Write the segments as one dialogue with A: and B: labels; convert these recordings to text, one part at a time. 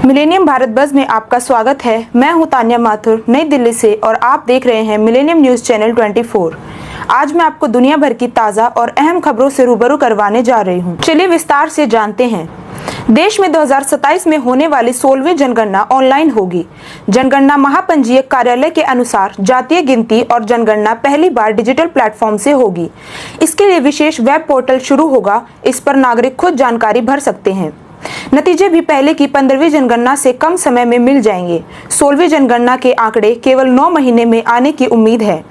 A: Millennium Bharat बस में आपका स्वागत है। मैं हूं तान्या माथुर नई दिल्ली से और आप देख रहे हैं मिलेनियम न्यूज चैनल 24। आज मैं आपको दुनिया भर की ताज़ा और अहम खबरों से रूबरू करवाने जा रही हूं। चलिए विस्तार से जानते हैं। देश में 2027 में होने वाली 16वीं जनगणना ऑनलाइन होगी। जनगणना महापंजीयक कार्यालय के अनुसार जातीय गिनती और जनगणना पहली बार डिजिटल प्लेटफॉर्म से होगी। इसके लिए विशेष वेब पोर्टल शुरू होगा। इस पर नागरिक खुद जानकारी भर सकते हैं। नतीजे भी पहले की 15वीं जनगणना से कम समय में मिल जाएंगे। 16वीं जनगणना के आंकड़े केवल 9 महीने में आने की उम्मीद है।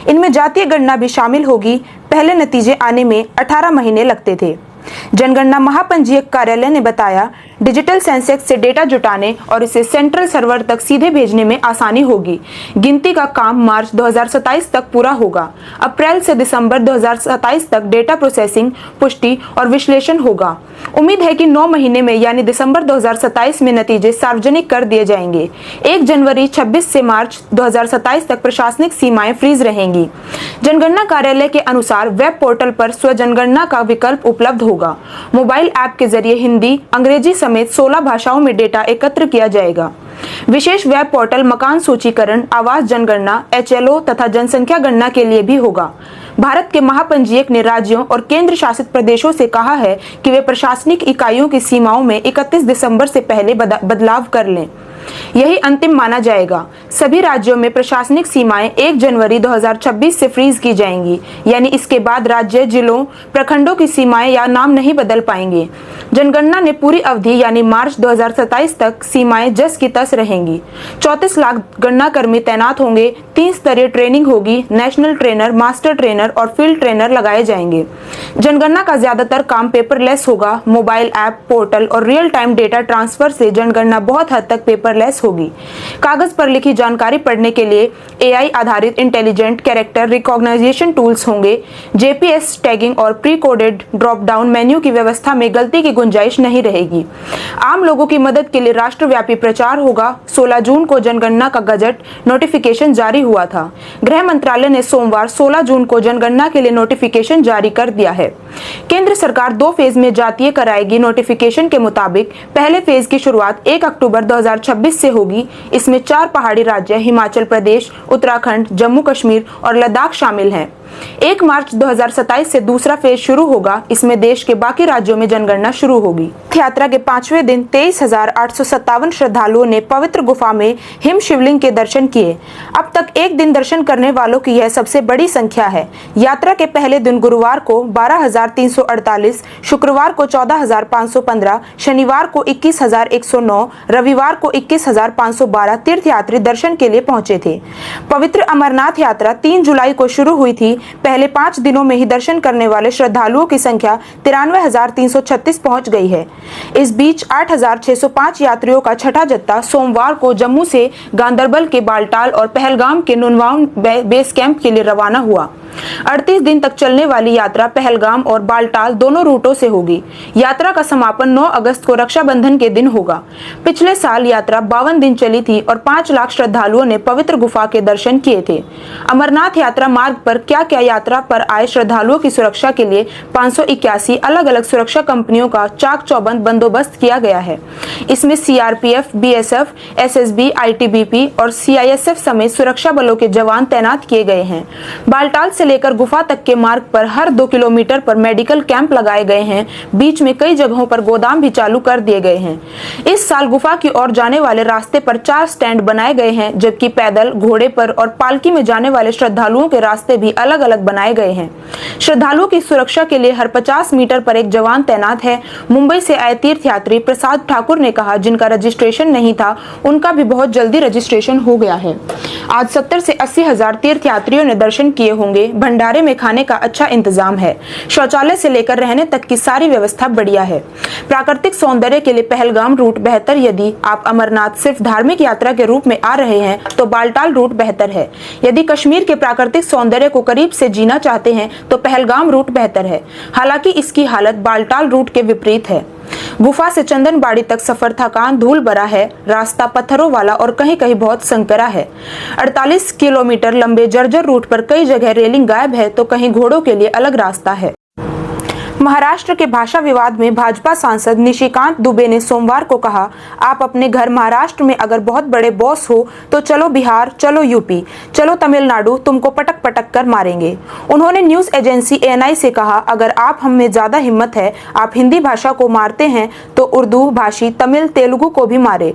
A: इनमें जातीय गणना भी शामिल होगी। पहले नतीजे आने में 18 महीने लगते थे। जनगणना महापंजीयक कार्यालय ने बताया, डिजिटल सेंसेक्स से डेटा जुटाने और इसे सेंट्रल सर्वर तक सीधे भेजने में आसानी होगी। गिनती का काम मार्च 2027 तक पूरा होगा। अप्रैल से दिसंबर 2027 तक डेटा प्रोसेसिंग, पुष्टि और विश्लेषण होगा। उम्मीद है कि 9 महीने में यानी दिसंबर 2027 में नतीजे सार्वजनिक कर दिए जाएंगे। 1 जनवरी 26 से मार्च 2027 तक प्रशासनिक सीमाएं फ्रीज रहेंगी। जनगणना कार्यालय के अनुसार वेब पोर्टल पर स्वजनगणना का विकल्प उपलब्ध होगा। मोबाइल ऐप के जरिए हिंदी, अंग्रेजी समेत 16 भाषाओं में डेटा एकत्र किया जाएगा। विशेष वेब पोर्टल मकान सूचीकरण, आवास जनगणना, HLO तथा जनसंख्या गणना के लिए भी होगा। भारत के महापंजीयक ने राज्यों और केंद्र शासित प्रदेशों से कहा है कि वे प्रशासनिक इकाइयों की सीमाओं में 31 दिसंबर से पहले बदलाव कर लें। यही अंतिम माना जाएगा। सभी राज्यों में प्रशासनिक सीमाएं 1 जनवरी 2026 से फ्रीज की जाएंगी, यानी इसके बाद राज्य, जिलों, प्रखंडों की सीमाएं या नाम नहीं बदल पाएंगे। जनगणना ने पूरी अवधि यानी मार्च 2027 तक सीमाएं जस की तस रहेंगी। 34 लाख गणना कर्मी तैनात होंगे। 3 स्तरीय ट्रेनिंग होगी। नेशनल ट्रेनर, मास्टर ट्रेनर और फील्ड ट्रेनर लगाए जाएंगे। जनगणना का ज्यादातर काम पेपरलेस होगा। मोबाइल ऐप, पोर्टल और रियल टाइम डेटा ट्रांसफर से जनगणना बहुत हद तक पेपरलेस होगी। कागज पर लिखी जानकारी पढ़ने के लिए AI आधारित इंटेलिजेंट कैरेक्टर रिकॉग्नाइजेशन टूल्स होंगे। GPS टैगिंग और pre coded drop down menu की व्यवस्था में गलती की गुंजाइश नहीं रहेगी। आम लोगों की मदद के लिए राष्ट्रव्यापी प्रचार होगा। 16 जून को जनगणना का गजट नोटिफिकेशन जारी हुआ था। गृह मंत्रालय ने सोमवार 16 जून को जनगणना के लिए नोटिफिकेशन जारी कर दिया है। केंद्र सरकार 2 फेज में जातीय कराएगी। नोटिफिकेशन के मुताबिक पहले फेज की शुरुआत 1 अक्टूबर 2026 से होगी। इसमें 4 पहाड़ी राज्य हिमाचल प्रदेश, उत्तराखंड, जम्मू कश्मीर और लद्दाख शामिल हैं। 1 मार्च 2027 से दूसरा फेज शुरू होगा। इसमें देश के बाकी राज्यों में जनगणना शुरू होगी। यात्रा के 5वें दिन 23,857 श्रद्धालुओं ने पवित्र गुफा में हिम शिवलिंग के दर्शन किए। अब तक एक दिन दर्शन करने वालों की यह सबसे बड़ी संख्या है। यात्रा के पहले दिन गुरुवार को 12,348, शुक्रवार को 14,515, शनिवार को 21,109, रविवार को 21,512 तीर्थयात्री दर्शन के लिए पहुंचे थे। पवित्र अमरनाथ यात्रा 3 जुलाई को शुरू हुई थी। पहले 5 दिनों में ही दर्शन करने वाले श्रद्धालुओं की संख्या 93,336 पहुंच गई है। इस बीच 8,605 यात्रियों का छठा जत्था सोमवार को जम्मू से गांदरबल के बालटाल और पहलगाम के नुनवान बेस कैंप के लिए रवाना हुआ। 38 दिन तक चलने वाली यात्रा पहलगाम और बालटाल दोनों रूटों से होगी। यात्रा का समापन 9 अगस्त को रक्षाबंधन के दिन होगा। पिछले साल यात्रा 52 दिन चली थी और 5 लाख श्रद्धालुओं ने पवित्र गुफा के दर्शन किए थे। अमरनाथ यात्रा मार्ग पर क्या यात्रा पर आए श्रद्धालुओं की सुरक्षा के लिए 581 अलग अलग सुरक्षा कंपनियों का चाक चौबंद बंदोबस्त किया गया है। इसमें CRPF, BSF, SSB, ITBP और CISF समेत सुरक्षा बलों के जवान तैनात किए गए हैं। बालटाल से लेकर गुफा तक के मार्ग पर हर 2 किलोमीटर पर मेडिकल कैंप लगाए गए हैं। बीच में कई जगहों पर गोदाम भी चालू कर दिए गए हैं। इस साल गुफा की ओर जाने वाले रास्ते पर 4 स्टैंड बनाए गए हैं, जबकि पैदल, घोड़े पर और पालकी में जाने वाले श्रद्धालुओं के रास्ते भी अलग अलग बनाए गए हैं। श्रद्धालुओं की सुरक्षा के लिए हर 50 मीटर पर एक जवान तैनात है। मुंबई से आए तीर्थयात्री प्रसाद ठाकुर ने कहा, जिनका रजिस्ट्रेशन नहीं था उनका भी बहुत जल्दी रजिस्ट्रेशन हो गया है। आज 70 से 80 हजार तीर्थयात्रियों ने दर्शन किए होंगे। भंडारे में खाने का अच्छा इंतजाम है। शौचालय से लेकर रहने तक की सारी व्यवस्था बढ़िया है। प्राकृतिक सौंदर्य के लिए पहलगाम रूट बेहतर। यदि आप अमरनाथ सिर्फ धार्मिक यात्रा के रूप में आ रहे हैं तो बालटाल रूट बेहतर है। यदि कश्मीर के प्राकृतिक सौंदर्य को करीब से जीना चाहते हैं तो पहलगाम रूट बेहतर है। हालांकि इसकी हालत बालटाल रूट के विपरीत है। गुफा से चंदनबाड़ी तक सफर थकान धूल भरा है। रास्ता पत्थरों वाला और कहीं कहीं बहुत संकरा है। 48 किलोमीटर लंबे जर्जर रूट पर कई जगह रेलिंग गायब है तो कहीं घोड़ों के लिए अलग रास्ता है। महाराष्ट्र के भाषा विवाद में भाजपा सांसद निशिकांत दुबे ने सोमवार को कहा, आप अपने घर महाराष्ट्र में अगर बहुत बड़े बॉस हो तो चलो बिहार, चलो यूपी, चलो तमिलनाडु, तुमको पटक पटक कर मारेंगे। उन्होंने न्यूज एजेंसी ANI से कहा, अगर आप हम में ज्यादा हिम्मत है, आप हिंदी भाषा को मारते हैं तो उर्दू भाषी तमिल तेलुगु को भी मारे।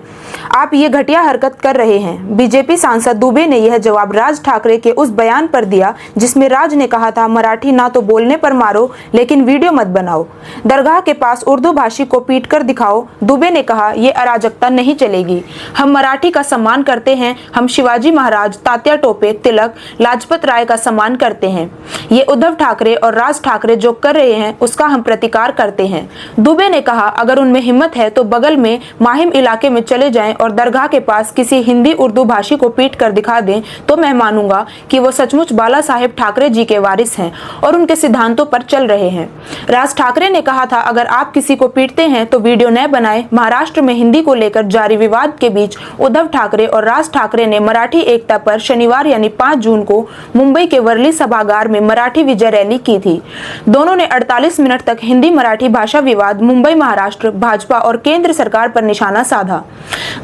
A: आप ये घटिया हरकत कर रहे हैं। बीजेपी सांसद दुबे ने यह जवाब राज ठाकरे के उस बयान पर दिया जिसमें राज ने कहा था, मराठी ना तो बोलने पर मारो लेकिन वीडियो मत बनाओ, दरगाह के पास उर्दू भाषी को पीट कर दिखाओ। दुबे ने कहा, ये अराजकता नहीं चलेगी। हम मराठी का सम्मान करते हैं, हम शिवाजी महाराज, तात्या टोपे, तिलक, लाजपत राय का सम्मान करते हैं। ये उद्धव ठाकरे और राज ठाकरे जो कर रहे हैं उसका हम प्रतिकार करते हैं। दुबे ने कहा, अगर उनमें हिम्मत है तो बगल में माहिम इलाके में चले जाएं और दरगाह के पास किसी हिंदी उर्दू भाषी को पीट कर दिखा दें तो मैं मानूंगा कि वो सचमुच बाला साहेब ठाकरे जी के वारिस हैं और उनके सिद्धांतों पर चल रहे हैं। राज ठाकरे ने कहा था, अगर आप किसी को पीटते हैं तो वीडियो न बनाएं। महाराष्ट्र में हिंदी को लेकर जारी विवाद के बीच उद्धव ठाकरे और राज ठाकरे ने मराठी एकता पर शनिवार यानी 5 जून को मुंबई के वर्ली सभागार में मराठी विजय रैली की थी। दोनों ने 48 मिनट तक हिंदी मराठी भाषा विवाद, मुंबई महाराष्ट्र, भाजपा और केंद्र सरकार पर निशाना साधा।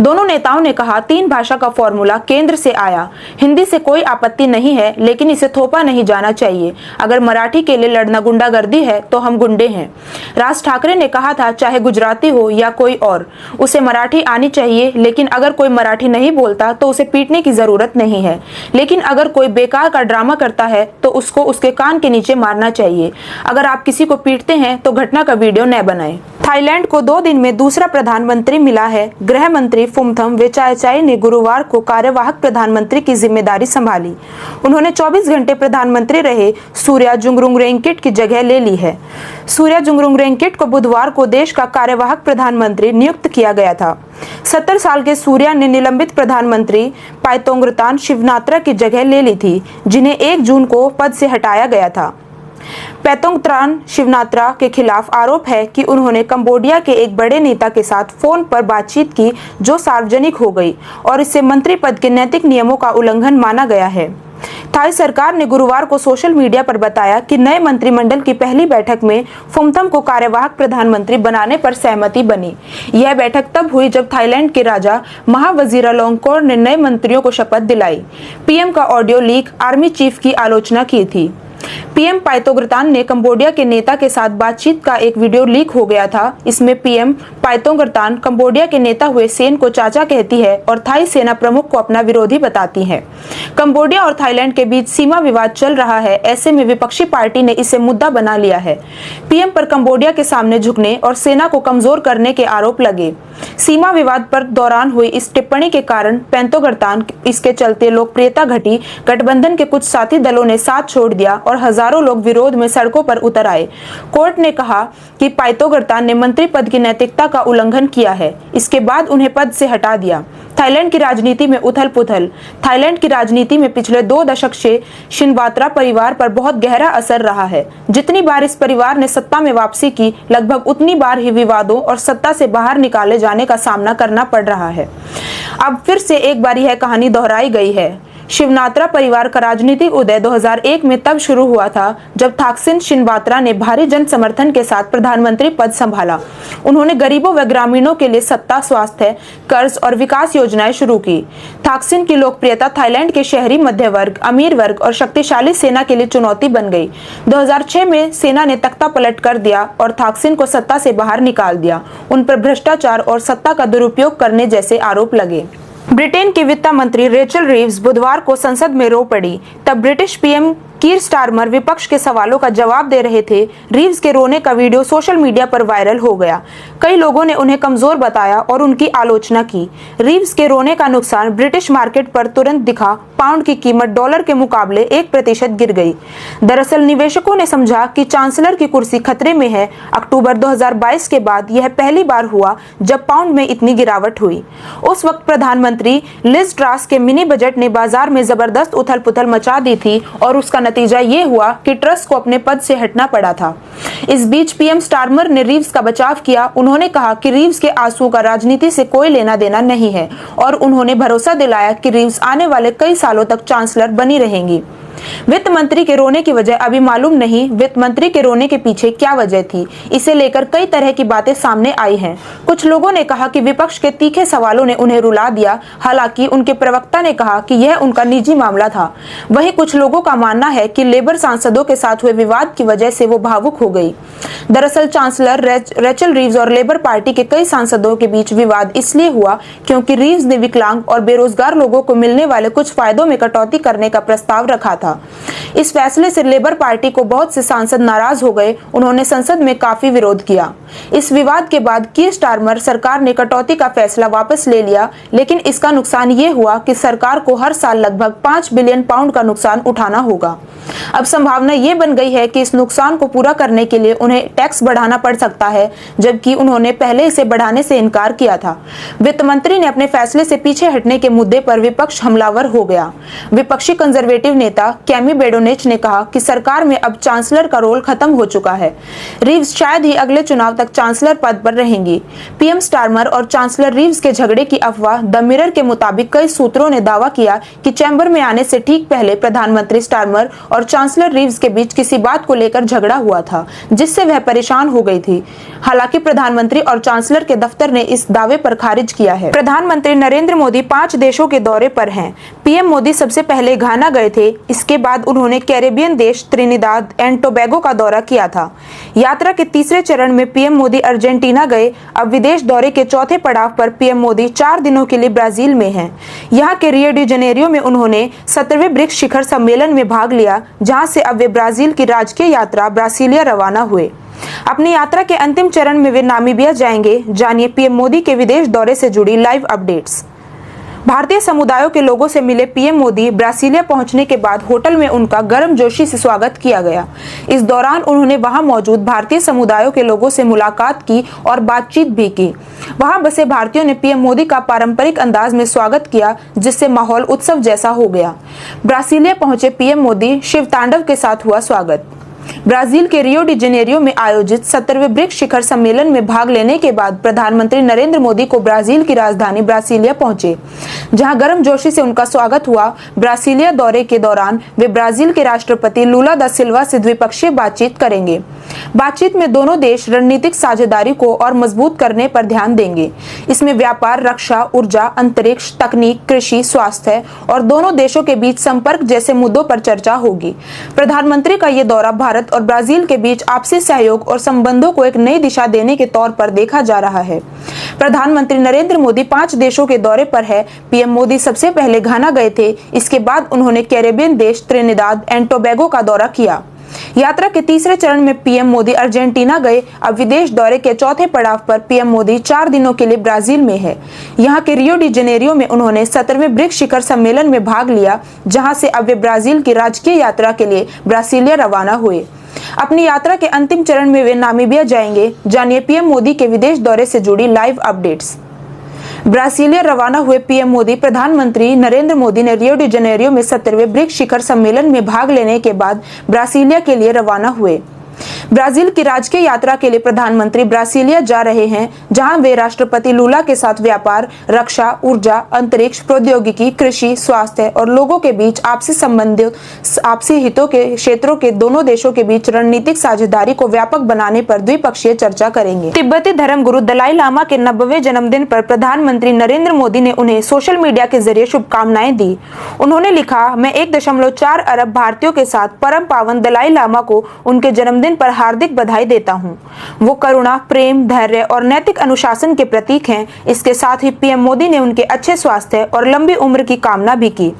A: दोनों नेताओं ने कहा, 3 भाषा का फॉर्मूला केंद्र से आया। हिंदी से कोई आपत्ति नहीं है लेकिन इसे थोपा नहीं जाना चाहिए। अगर मराठी के लिए लड़ना गुंडागर्दी है तो हम गुंडे हैं। राज ठाकरे ने कहा था, चाहे गुजराती हो या कोई और, उसे मराठी आनी चाहिए, लेकिन अगर कोई मराठी नहीं बोलता तो उसे पीटने की जरूरत नहीं है। लेकिन अगर कोई बेकार का ड्रामा करता है तो उसको उसके कान के नीचे मारना चाहिए। अगर आप किसी को पीटते हैं तो घटना का वीडियो न बनाएं। थाईलैंड को 2 दिन में दूसरा प्रधानमंत्री मिला है। गृह मंत्री फुमथम वेचाइचाई ने गुरुवार को कार्यवाहक प्रधानमंत्री की जिम्मेदारी संभाली। उन्होंने 24 घंटे प्रधानमंत्री रहे सूर्या जुंगरुंगरेंकिट की जगह ले ली है। सूर्या जुंगरुंगरेंकिट को बुधवार को देश का कार्यवाहक प्रधानमंत्री नियुक्त किया गया था। 70 साल के सूर्या ने निलंबित प्रधानमंत्री पाइतोंग्रतान शिवनात्रा की जगह ले ली थी, जिन्हें 1 जून को पद से हटाया गया था। पैतोंगत्रान शिवनात्रा के खिलाफ आरोप है कि उन्होंने कंबोडिया के एक बड़े नेता के साथ फोन पर बातचीत की जो सार्वजनिक हो गई और इससे मंत्री पद के नैतिक नियमों का उल्लंघन माना गया है। थाई सरकार ने गुरुवार को सोशल मीडिया पर बताया कि नए मंत्रिमंडल की पहली बैठक में फुमथम को कार्यवाहक प्रधानमंत्री बनाने पर सहमति बनी। यह बैठक तब हुई जब थाईलैंड के राजा महावजीरालोंगकोर ने नए मंत्रियों को शपथ दिलाई। पीएम का ऑडियो लीक आर्मी चीफ की आलोचना की थी। पीएम पाइतोंग्रतान ने कंबोडिया के नेता के साथ बातचीत का एक वीडियो लीक हो गया था। इसमें पीएम पाइतोंग्रतान कंबोडिया के नेता हुए सेन को चाचा कहती है और थाई सेना प्रमुख को अपना विरोधी बताती है। कंबोडिया और थाईलैंड के बीच सीमा विवाद चल रहा है। ऐसे में विपक्षी पार्टी ने इसे मुद्दा बना लिया है। पीएम पर कंबोडिया के सामने झुकने और सेना को कमजोर करने के आरोप लगे। सीमा विवाद पर दौरान हुई इस टिप्पणी के कारण पाइतोंग्रतान इसके चलते लोकप्रियता घटी। गठबंधन के कुछ साथी दलों ने साथ छोड़ दिया और हजारों लोग विरोध में सड़कों पर उतर आए। कोर्ट ने कहा कि पाइतोंग्रतान ने मंत्री पद की नैतिकता का उल्लंघन किया है। इसके बाद उन्हें पद से हटा दिया। थाईलैंड की राजनीति में उथल-पुथल। थाईलैंड की राजनीति में पिछले 2 दशक से शिनवात्रा परिवार पर बहुत गहरा असर रहा है। जितनी बार इस परिवार ने सत्ता में वापसी की, लगभग उतनी बार ही विवादों और सत्ता से बाहर निकाले जाने का सामना करना पड़ रहा है। अब फिर से एक बार यह कहानी दोहराई गई है। शिवनात्रा परिवार का राजनीतिक उदय 2001 में तब शुरू हुआ था जब थाकसिन शिनवात्रा ने भारी जन समर्थन के साथ प्रधानमंत्री पद संभाला। उन्होंने गरीबों व ग्रामीणों के लिए सत्ता, स्वास्थ्य, कर्ज और विकास योजनाएं शुरू की। थाकसिन की लोकप्रियता थाईलैंड के शहरी मध्य वर्ग, अमीर वर्ग और शक्तिशाली सेना के लिए चुनौती बन गई। 2006 में सेना ने तख्ता पलट कर दिया और थाकसिन को सत्ता से बाहर निकाल दिया। उन पर भ्रष्टाचार और सत्ता का दुरुपयोग करने जैसे आरोप लगे। ब्रिटेन की वित्त मंत्री रेचल रीव्स बुधवार को संसद में रो पड़ी। तब ब्रिटिश पीएम कीर स्टारमर विपक्ष के सवालों का जवाब दे रहे थे। रीव्स के रोने का वीडियो सोशल मीडिया पर वायरल हो गया। कई लोगों ने उन्हें कमजोर बताया और उनकी आलोचना की। रीव्स के रोने का नुकसान ब्रिटिश मार्केट पर तुरंत दिखा। पाउंड की कीमत डॉलर के मुकाबले 1% गिर गई। दरअसल निवेशकों ने समझा कि चांसलर की कुर्सी खतरे में है। अक्टूबर 2022 के बाद यह पहली बार हुआ जब पाउंड में इतनी गिरावट हुई। उस वक्त प्रधानमंत्री लिज ट्रस के मिनी बजट ने बाजार में जबरदस्त उथल-पुथल मचा दी थी और उसका नतीजा ये हुआ कि ट्रस को अपने पद से हटना पड़ा था। इस बीच पीएम स्टारमर ने रीव्स का बचाव किया। उन्होंने कहा कि रीव्स के आंसुओं का राजनीति से कोई लेना देना नहीं है और उन्होंने भरोसा दिलाया कि रीव्स आने वाले कई सालों तक चांसलर बनी रहेंगी। वित्त मंत्री के रोने की वजह अभी मालूम नहीं। वित्त मंत्री के रोने के पीछे क्या वजह थी, इसे लेकर कई तरह की बातें सामने आई हैं। कुछ लोगों ने कहा कि विपक्ष के तीखे सवालों ने उन्हें रुला दिया। हालांकि उनके प्रवक्ता ने कहा कि यह उनका निजी मामला था। वहीं कुछ लोगों का मानना है कि लेबर सांसदों के साथ हुए विवाद की वजह से वो भावुक हो गई। दरअसल चांसलर रेचल रीव्स और लेबर पार्टी के कई सांसदों के बीच विवाद इसलिए हुआ क्योंकि रीव्स ने विकलांग और बेरोजगार लोगों को मिलने वाले कुछ फायदों में कटौती करने का प्रस्ताव रखा था। इस फैसले से लेबर पार्टी को बहुत से सांसद नाराज हो गए। उन्होंने संसद में काफी विरोध किया। इस विवाद के बाद कीर स्टारमर सरकार ने कटौती का फैसला वापस ले लिया, लेकिन इसका नुकसान ये हुआ कि सरकार को हर साल लगभग 5 बिलियन पाउंड का नुकसान उठाना होगा। अब संभावना ये बन गई है कि इस नुकसान को पूरा करने के लिए उन्हें टैक्स बढ़ाना पड़ सकता है, जबकि उन्होंने पहले इसे बढ़ाने से इनकार किया था। वित्त मंत्री ने अपने फैसले से पीछे हटने के मुद्दे पर विपक्ष हमलावर हो गया। विपक्षी कंजर्वेटिव नेता कैमी बेडोनेच ने कहा कि सरकार में अब चांसलर का रोल खत्म हो चुका है। रीव्स शायद ही अगले चुनाव तक चांसलर पद पर रहेंगी। पीएम स्टारमर और चांसलर रीव्स के झगड़े की अफवाह द मिरर के मुताबिक कई सूत्रों ने दावा किया कि चैम्बर में आने से ठीक पहले प्रधानमंत्री स्टारमर और चांसलर रीव्स के बीच किसी बात को लेकर झगड़ा हुआ था, जिससे वह परेशान हो गई थी। हालांकि प्रधानमंत्री और चांसलर के दफ्तर ने इस दावे पर खारिज किया है। प्रधानमंत्री नरेंद्र मोदी 5 देशों के दौरे पर हैं। पीएम मोदी सबसे पहले घाना गए थे। इसके बाद उन्होंने कैरेबियन देश त्रिनिदाद एंड टोबैगो का दौरा किया था। यात्रा के तीसरे चरण में पीएम मोदी अर्जेंटीना गए। अब विदेश दौरे के चौथे पड़ाव पर पीएम मोदी 4 दिनों के लिए ब्राजील में हैं। यहाँ के रियो डी जेनेरियो में उन्होंने 17वें ब्रिक्स शिखर सम्मेलन में भाग लिया, जहाँ से अब वे ब्राजील की राजकीय यात्रा ब्रासीलिया रवाना हुए। अपनी यात्रा के अंतिम चरण में वे नामीबिया जाएंगे। जानिए पीएम मोदी के विदेश दौरे से जुड़ी लाइव अपडेट्स। भारतीय समुदायों के लोगों से मिले पीएम मोदी ब्रासीलिया पहुंचने के बाद होटल में उनका गर्मजोशी से स्वागत किया गया। इस दौरान उन्होंने वहां मौजूद भारतीय समुदायों के लोगों से मुलाकात की और बातचीत भी की। वहां बसे भारतीयों ने पीएम मोदी का पारंपरिक अंदाज में स्वागत किया, जिससे माहौल उत्सव जैसा हो गया। ब्रासीलिया पहुंचे पीएम मोदी शिव तांडव के साथ हुआ स्वागत। ब्राजील के रियो डी जेनेरियो में आयोजित 17वें ब्रिक्स शिखर सम्मेलन में भाग लेने के बाद प्रधानमंत्री नरेंद्र मोदी को ब्राजील की राजधानी ब्रासीलिया पहुंचे, जहां गर्मजोशी से उनका स्वागत हुआ। ब्रासीलिया दौरे के दौरान वे ब्राजील के राष्ट्रपति लूला दा सिल्वा से द्विपक्षीय बातचीत करेंगे। बातचीत में दोनों देश रणनीतिक साझेदारी को और मजबूत करने पर ध्यान देंगे। इसमें व्यापार, रक्षा, ऊर्जा, अंतरिक्ष, तकनीक, कृषि, स्वास्थ्य और दोनों देशों के बीच संपर्क जैसे मुद्दों पर चर्चा होगी। प्रधानमंत्री का ये दौरा भारत और ब्राजील के बीच आपसी सहयोग और संबंधों को एक नई दिशा देने के तौर पर देखा जा रहा है। प्रधानमंत्री नरेंद्र मोदी 5 देशों के दौरे पर है। पीएम मोदी सबसे पहले घाना गए थे। इसके बाद उन्होंने कैरेबियन देश त्रिनिदाद एंड टोबैगो का दौरा किया। यात्रा के तीसरे चरण में पीएम मोदी अर्जेंटीना गए। अब विदेश दौरे के चौथे पड़ाव पर पीएम मोदी 4 दिनों के लिए ब्राजील में है। यहाँ के रियो डी जेनेरियो में उन्होंने 17वें ब्रिक्स शिखर सम्मेलन में भाग लिया, जहाँ से अब वे ब्राजील की राजकीय यात्रा के लिए ब्रासीलिया रवाना हुए। अपनी यात्रा के अंतिम चरण में वे नामीबिया जाएंगे। जानिए पीएम मोदी के विदेश दौरे से जुड़ी लाइव अपडेट्स। ब्रासीलिया रवाना हुए पीएम मोदी प्रधानमंत्री नरेंद्र मोदी ने रियो डी जेनेरियो में 17वें ब्रिक्स शिखर सम्मेलन में भाग लेने के बाद ब्रासीलिया के लिए रवाना हुए। ब्राजील की राजकीय यात्रा के लिए प्रधानमंत्री ब्रासीलिया जा रहे हैं, जहां वे राष्ट्रपति लूला के साथ व्यापार, रक्षा, ऊर्जा, अंतरिक्ष, प्रौद्योगिकी, कृषि, स्वास्थ्य और लोगों के बीच आपसी हितों के क्षेत्रों के दोनों देशों के बीच रणनीतिक साझेदारी को व्यापक बनाने पर द्विपक्षीय चर्चा करेंगे। तिब्बती धर्मगुरु दलाई लामा के 90वें जन्मदिन पर प्रधानमंत्री नरेंद्र मोदी ने उन्हें सोशल मीडिया के जरिए शुभकामनाएं दी। उन्होंने लिखा, मैं 1.4 अरब भारतीयों के साथ परम पावन दलाई लामा को उनके जन्मदिन पर हार्दिक बधाई देता हूं। वो करुणा, प्रेम, धैर्य और नैतिक अनुशासन के प्रतीक हैं। इसके साथ ही पीएम मोदी ने उनके अच्छे स्वास्थ्य और लंबी उम्र की कामना भी की।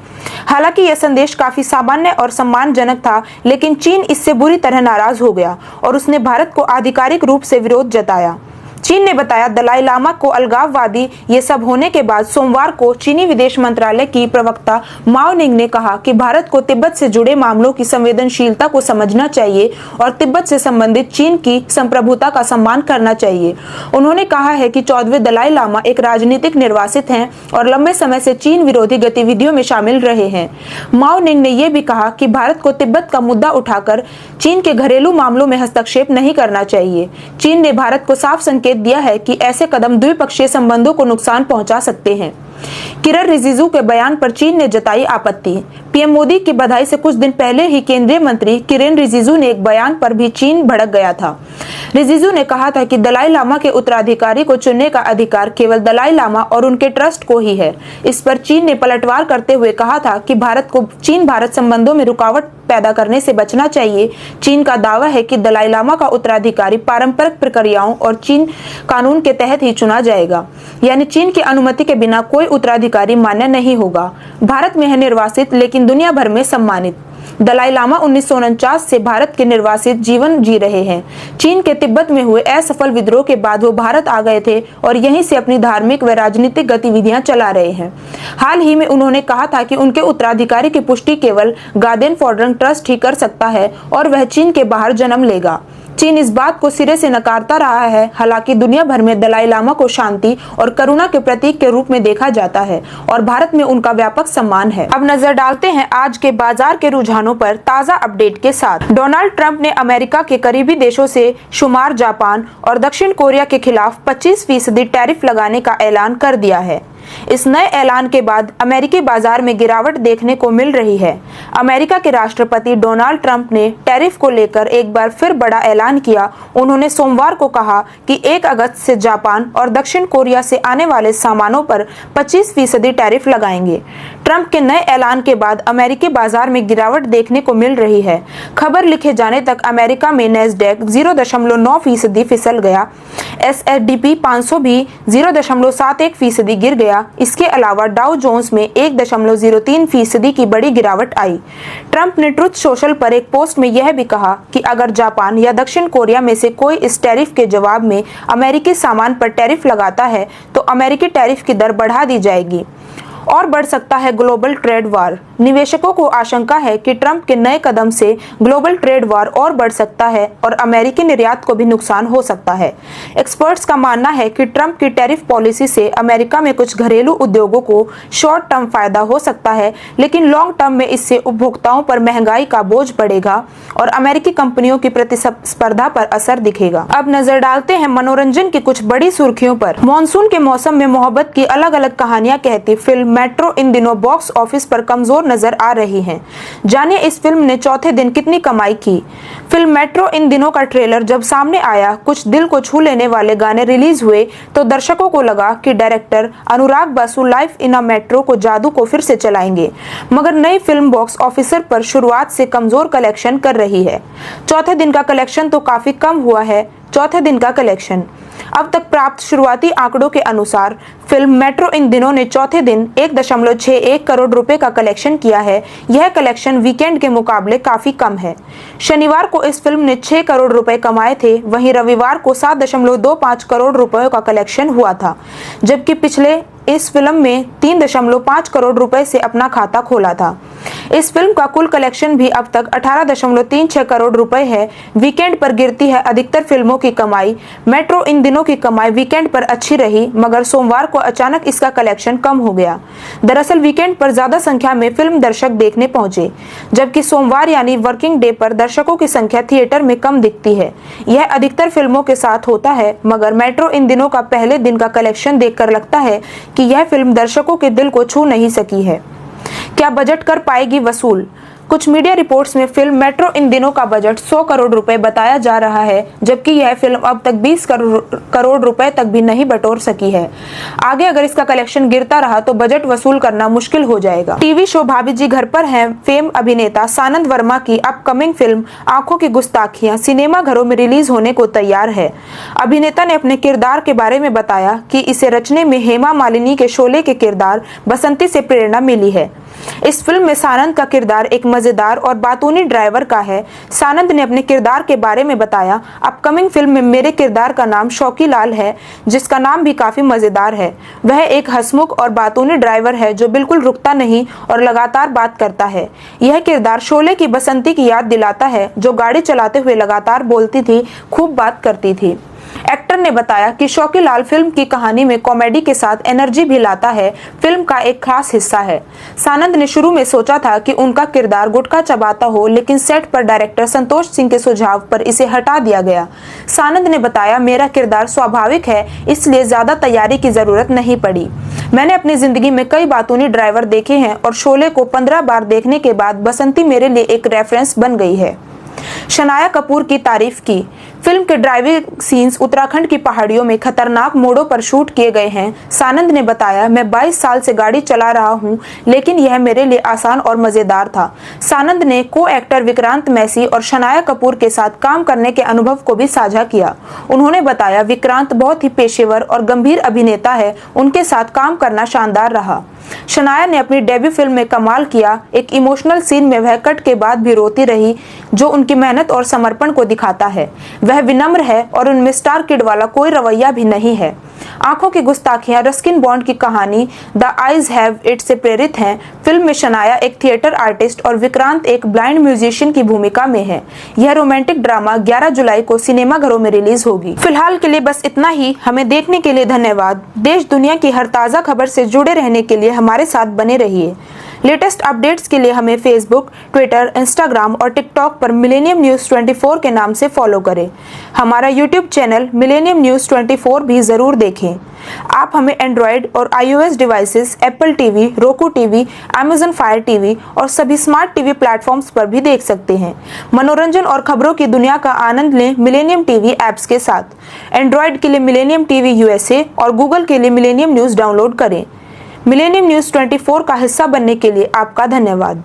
A: हालांकि यह संदेश काफी सामान्य और सम्मानजनक था, लेकिन चीन इससे बुरी तरह नाराज हो गया और उसने भारत को आधिकारिक रूप से विरोध जताया। चीन ने बताया, दलाई लामा को अलगाववादी। ये सब होने के बाद सोमवार को चीनी विदेश मंत्रालय की प्रवक्ता माओ निंग ने कहा कि भारत को तिब्बत से जुड़े मामलों की संवेदनशीलता को समझना चाहिए और तिब्बत से संबंधित चीन की संप्रभुता का सम्मान करना चाहिए। उन्होंने कहा है कि 14वें दलाई लामा एक राजनीतिक निर्वासित हैं और लंबे समय से चीन विरोधी गतिविधियों में शामिल रहे हैं। माओ निंग ने यह भी कहा कि भारत को तिब्बत का मुद्दा उठाकर चीन के घरेलू मामलों में हस्तक्षेप नहीं करना चाहिए। चीन ने भारत को साफ संकेत दिया है कि ऐसे कदम द्विपक्षीय संबंधों को नुकसान पहुंचा सकते हैं। किरण रिजिजू के बयान पर चीन ने जताई आपत्ति। पीएम मोदी की बधाई से कुछ दिन पहले ही केंद्रीय मंत्री किरण रिजिजू ने एक बयान पर भी चीन भड़क गया था। रिजिजू ने कहा था कि दलाई लामा के उत्तराधिकारी को चुनने का अधिकार केवल दलाई लामा और उनके ट्रस्ट को ही है। इस पर चीन ने पलटवार करते हुए कहा था कि भारत को चीन भारत संबंधों में रुकावट पैदा करने से बचना चाहिए। चीन का दावा है कि दलाई लामा का उत्तराधिकारी पारंपरिक प्रक्रियाओं और चीन कानून के तहत ही चुना जाएगा, यानी चीन की अनुमति के बिना कोई उत्तराधिकारी मान्य नहीं होगा। भारत में है निर्वासित लेकिन दुनिया भर में सम्मानित। दलाई लामा 1949 से भारत के निर्वासित जीवन जी रहे हैं। चीन के तिब्बत में हुए असफल विद्रोह के बाद वो भारत आ गए थे और यहीं से अपनी धार्मिक व राजनीतिक गतिविधियां चला रहे हैं। हाल ही में उन्होंने कहा था कि उनके उत्तराधिकारी की पुष्टि केवल गार्डेन फॉर्ड्रंग ट्रस्ट ही कर सकता है और वह चीन के बाहर जन्म लेगा। चीन इस बात को सिरे से नकारता रहा है। हालांकि दुनिया भर में दलाई लामा को शांति और करुणा के प्रतीक के रूप में देखा जाता है और भारत में उनका व्यापक सम्मान है। अब नजर डालते हैं आज के बाजार के रुझानों पर ताजा अपडेट के साथ। डोनाल्ड ट्रंप ने अमेरिका के करीबी देशों से शुमार जापान और दक्षिण कोरिया के खिलाफ 25% टैरिफ लगाने का ऐलान कर दिया है। इस नए ऐलान के बाद अमेरिकी बाजार में गिरावट देखने को मिल रही है। अमेरिका के राष्ट्रपति डोनाल्ड ट्रंप ने टैरिफ को लेकर एक बार फिर बड़ा ऐलान किया। उन्होंने सोमवार को कहा कि 1 अगस्त से जापान और दक्षिण कोरिया से आने वाले सामानों पर 25% टैरिफ लगाएंगे। ट्रंप के नए ऐलान के बाद अमेरिकी बाजार में गिरावट देखने को मिल रही है। खबर लिखे जाने तक अमेरिका में नैस्डैक 0.9% फिसल गया। S&P 500 भी 0.71% गिर गया। इसके अलावा डाउ जोन्स में 1.03% की बड़ी गिरावट आई। ट्रंप ने ट्रुथ सोशल पर एक पोस्ट में यह भी कहा कि अगर जापान या दक्षिण कोरिया में से कोई इस टैरिफ के जवाब में अमेरिकी सामान पर टैरिफ लगाता है तो अमेरिकी टैरिफ की दर बढ़ा दी जाएगी और बढ़ सकता है ग्लोबल ट्रेड वार। निवेशकों को आशंका है कि ट्रंप के नए कदम से ग्लोबल ट्रेड वार और बढ़ सकता है और अमेरिकी निर्यात को भी नुकसान हो सकता है। एक्सपर्ट्स का मानना है कि ट्रंप की टैरिफ पॉलिसी से अमेरिका में कुछ घरेलू उद्योगों को शॉर्ट टर्म फायदा हो सकता है, लेकिन लॉन्ग टर्म में इससे उपभोक्ताओं पर महंगाई का बोझ बढ़ेगा और अमेरिकी कंपनियों की प्रतिस्पर्धा पर असर दिखेगा। अब नजर डालते हैं मनोरंजन की कुछ बड़ी सुर्खियों पर। मानसून के मौसम में मोहब्बत की अलग अलग कहानियां कहती फिल्म मेट्रो इन दिनों बॉक्स ऑफिस पर कमजोर नजर आ रही हैं। जानिए इस फिल्म ने चौथे दिन कितनी कमाई की। फिल्म मेट्रो इन दिनों का ट्रेलर जब सामने आया, कुछ दिल को छू लेने वाले गाने रिलीज हुए तो दर्शकों को लगा कि director Anurag Basu life in a metro को जादू को फिर से चलाएंगे, मगर नई फिल्म बॉक्स ऑफिसर पर शुरुआत से कमजोर कलेक्शन कर रही है। चौथे दिन का कलेक्शन तो काफी कम हुआ है। चौथे दिन का कलेक्शन अब तक प्राप्त शुरुआती आंकड़ों के अनुसार फिल्म मेट्रो इन दिनों ने चौथे दिन 1.61 करोड़ रुपए का कलेक्शन किया है। यह कलेक्शन वीकेंड के मुकाबले काफी कम है। शनिवार को इस फिल्म ने 6 करोड़ रुपए कमाए थे, वहीं रविवार को 7.25 करोड़ रुपए का कलेक्शन हुआ था, जबकि पिछले इस फिल्म में 3.5 करोड़ रुपए से अपना खाता खोला था। इस फिल्म का कुल कलेक्शन भी अब तक 18.36 करोड़ रुपए है। वीकेंड पर गिरती है अधिकतर फिल्मों की कमाई। मेट्रो इन दिनों की कमाई वीकेंड पर अच्छी रही, मगर सोमवार को अचानक इसका कलेक्शन कम हो गया। दरअसल वीकेंड पर ज्यादा संख्या में फिल्म दर्शक देखने पहुंचे, जबकि सोमवार यानी वर्किंग डे पर दर्शकों की संख्या थिएटर में कम दिखती है। यह अधिकतर फिल्मों के साथ होता है, मगर मेट्रो इन दिनों का पहले दिन का कलेक्शन देखकर लगता है कि यह फिल्म दर्शकों के दिल को छू नहीं सकी है। क्या बजट कर पाएगी वसूल? कुछ मीडिया रिपोर्ट्स में फिल्म मेट्रो इन दिनों का बजट 100 करोड़ रुपए बताया जा रहा है, जबकि यह फिल्म अब तक 20 करोड़ रुपए तक भी नहीं बटोर सकी है। आगे अगर इसका कलेक्शन गिरता रहा तो बजट वसूल करना मुश्किल हो जाएगा। टीवी शो भाभी जी घर पर हैं फेम अभिनेता सानंद वर्मा की अपकमिंग फिल्म आंखों की गुस्ताखियां सिनेमा घरों में रिलीज होने को तैयार है। अभिनेता ने अपने किरदार के बारे में बताया कि इसे रचने में हेमा मालिनी के शोले के किरदार बसंती से प्रेरणा मिली है। इस फिल्म में सानंद का किरदार एक मजेदार और बातूनी ड्राइवर का है। सानंद ने अपने किरदार के बारे में बताया, अपकमिंग फिल्म में मेरे किरदार का नाम शौकी लाल है, जिसका नाम भी काफी मजेदार है। वह एक हंसमुख और बातूनी ड्राइवर है जो बिल्कुल रुकता नहीं और लगातार बात करता है। यह किरदार शोले की बसंती की याद दिलाता है, जो गाड़ी चलाते हुए लगातार बोलती थी, खूब बात करती थी। एक्टर ने बताया कि शौकी लाल फिल्म की कहानी में कॉमेडी के साथ एनर्जी भी लाता है, फिल्म का एक खास हिस्सा है। सानंद ने शुरू में सोचा था कि उनका किरदार गुटखा चबाता हो, लेकिन सेट पर डायरेक्टर संतोष सिंह के सुझाव पर इसे हटा दिया गया। सानंद ने बताया, मेरा किरदार स्वाभाविक है, इसलिए ज्यादा तैयारी की जरूरत नहीं पड़ी। मैंने अपनी जिंदगी में कई बातूनी ड्राइवर देखे हैं और शोले को 15 बार देखने के बाद बसंती मेरे लिए एक रेफरेंस बन गई है। शनाया कपूर की तारीफ की। फिल्म के ड्राइविंग सीन्स उत्तराखंड की पहाड़ियों में खतरनाक मोड़ों पर शूट किए गए हैं। सानंद ने बताया, मैं 22 साल से गाड़ी चला रहा हूं, लेकिन यह मेरे लिए आसान और मजेदार था। सानंद ने को एक्टर विक्रांत मैसी और शनाया कपूर के साथ काम करने के अनुभव को भी साझा किया। उन्होंने बताया, विक्रांत बहुत ही पेशेवर और गंभीर अभिनेता है, उनके साथ काम करना शानदार रहा। शनाया ने अपनी डेब्यू फिल्म में कमाल किया। एक इमोशनल सीन में वह कट के बाद भी रोती रही, जो उनकी मेहनत और समर्पण को दिखाता है। वह विनम्र है और उनमें स्टार किड वाला कोई रवैया भी नहीं है। आंखों की गुस्ताखियां रस्किन बॉन्ड की कहानी द आइज हैव इट से प्रेरित हैं। फिल्म में शनाया एक थिएटर आर्टिस्ट और विक्रांत एक ब्लाइंड म्यूजिशियन की भूमिका में है। यह रोमांटिक ड्रामा 11 जुलाई को सिनेमाघरों में रिलीज होगी। फिलहाल के लिए बस इतना ही। हमें देखने के लिए धन्यवाद। देश दुनिया की हर ताज़ा खबर से जुड़े रहने के लिए हमारे साथ बने रहिए। लेटेस्ट अपडेट्स के लिए हमें फेसबुक, ट्विटर, इंस्टाग्राम और टिकटॉक पर मिलेनियम न्यूज़ 24 के नाम से फॉलो करें। हमारा यूट्यूब चैनल मिलेनियम न्यूज़ 24 भी ज़रूर देखें। आप हमें एंड्रॉयड और iOS devices, Apple TV, roku TV, Amazon Fire TV और सभी स्मार्ट टीवी प्लेटफॉर्म्स पर भी देख सकते हैं। मनोरंजन और खबरों की दुनिया का आनंद लें मिलेनियम टीवी ऐप्स के साथ। एंड्रॉयड के लिए मिलेनियम टीवी USA और गूगल के लिए मिलेनियम न्यूज़ डाउनलोड करें। मिलेनियम न्यूज़ 24 का हिस्सा बनने के लिए आपका धन्यवाद।